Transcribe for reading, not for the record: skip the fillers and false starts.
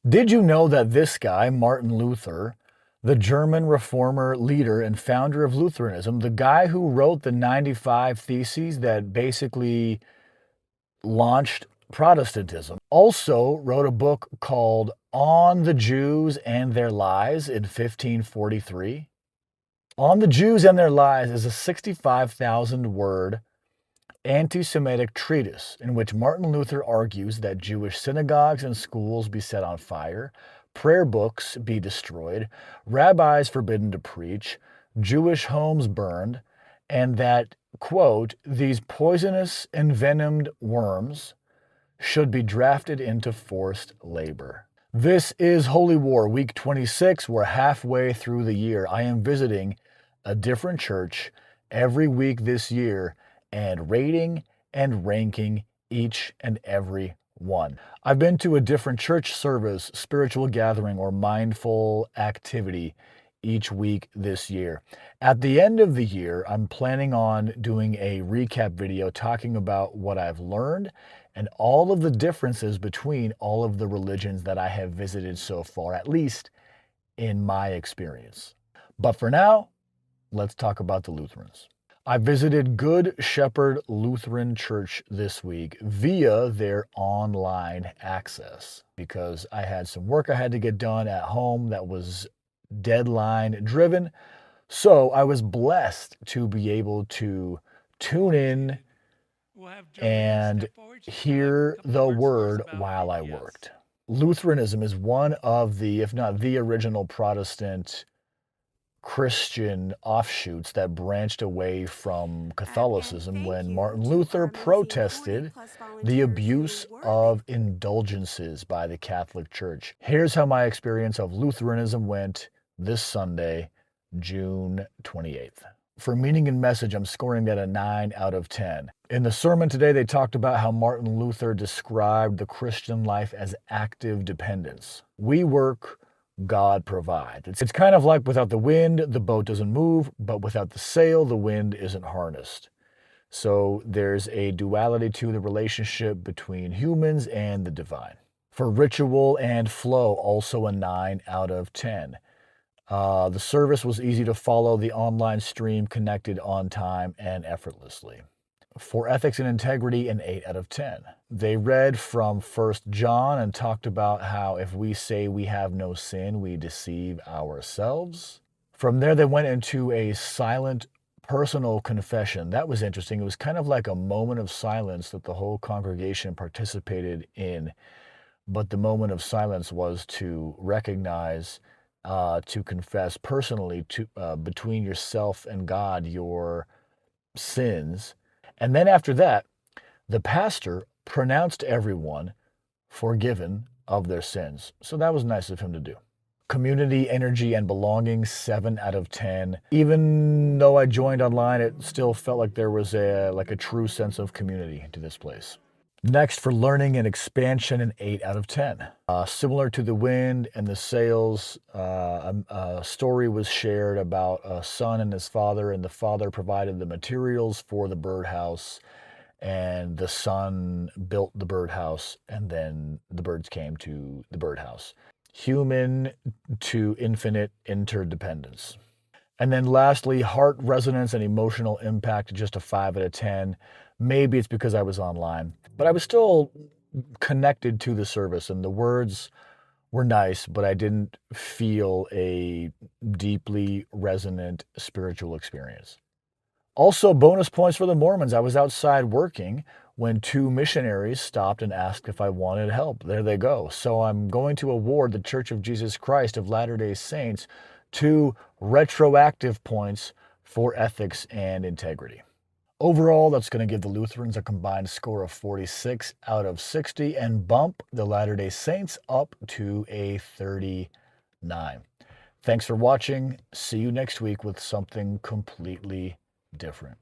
Did you know that this guy, Martin Luther, the German reformer leader and founder of Lutheranism, the guy who wrote the 95 Theses that basically launched Protestantism, also wrote a book called On the Jews and Their Lies in 1543? On the Jews and Their Lies is a 65,000 word anti-Semitic treatise in which Martin Luther argues that Jewish synagogues and schools be set on fire, prayer books be destroyed, rabbis forbidden to preach, Jewish homes burned, and that, quote, these poisonous envenomed worms should be drafted into forced labor. This is Holy War, week 26. We're halfway through the year. I am visiting a different church every week this year and rating and ranking each and every one. I've been to a different church service, spiritual gathering, or mindful activity each week this year. At the end of the year, I'm planning on doing a recap video talking about what I've learned and all of the differences between all of the religions that I have visited so far, at least in my experience. But for now, let's talk about the Lutherans. I visited Good Shepherd Lutheran Church this week via their online access because I had some work I had to get done at home that was deadline driven. So I was blessed to be able to tune in and hear the word while I worked. Lutheranism is one of the, if not the original Protestant Christian offshoots that branched away from Catholicism when Martin Luther protested the abuse of indulgences by the Catholic Church. Here's how my experience of Lutheranism went this Sunday, June 28th. For meaning and message, I'm scoring that a 9 out of 10. In the sermon today, they talked about how Martin Luther described the Christian life as active dependence. We work, God provides. It's kind of like without the wind, the boat doesn't move, but without the sail, the wind isn't harnessed. So there's a duality to the relationship between humans and the divine. For ritual and flow, also a 9 out of 10. The service was easy to follow. The online stream connected on time and effortlessly. For ethics and integrity, an 8 out of 10. They read from 1 John and talked about how if we say we have no sin, we deceive ourselves. From there, they went into a silent personal confession. That was interesting. It was kind of like a moment of silence that the whole congregation participated in. But the moment of silence was to recognize, to confess personally to between yourself and God your sins. And then after that, the pastor pronounced everyone forgiven of their sins. So that was nice of him to do. Community, energy, and belonging, 7 out of 10. Even though I joined online, it still felt like there was a true sense of community to this place. Next, for learning and expansion, an 8 out of 10. Similar to the wind and the sails, a story was shared about a son and his father, and the father provided the materials for the birdhouse, and the son built the birdhouse, and then the birds came to the birdhouse. Human to infinite interdependence. And then lastly, heart resonance and emotional impact, just a 5 out of 10. Maybe it's because I was online, but I was still connected to the service, and the words were nice, but I didn't feel a deeply resonant spiritual experience. Also, bonus points for the Mormons. I was outside working when 2 missionaries stopped and asked if I wanted help. There they go. So I'm going to award the Church of Jesus Christ of Latter-day Saints 2 retroactive points for ethics and integrity. Overall, that's going to give the Lutherans a combined score of 46 out of 60 and bump the Latter-day Saints up to a 39. Thanks for watching. See you next week with something completely different.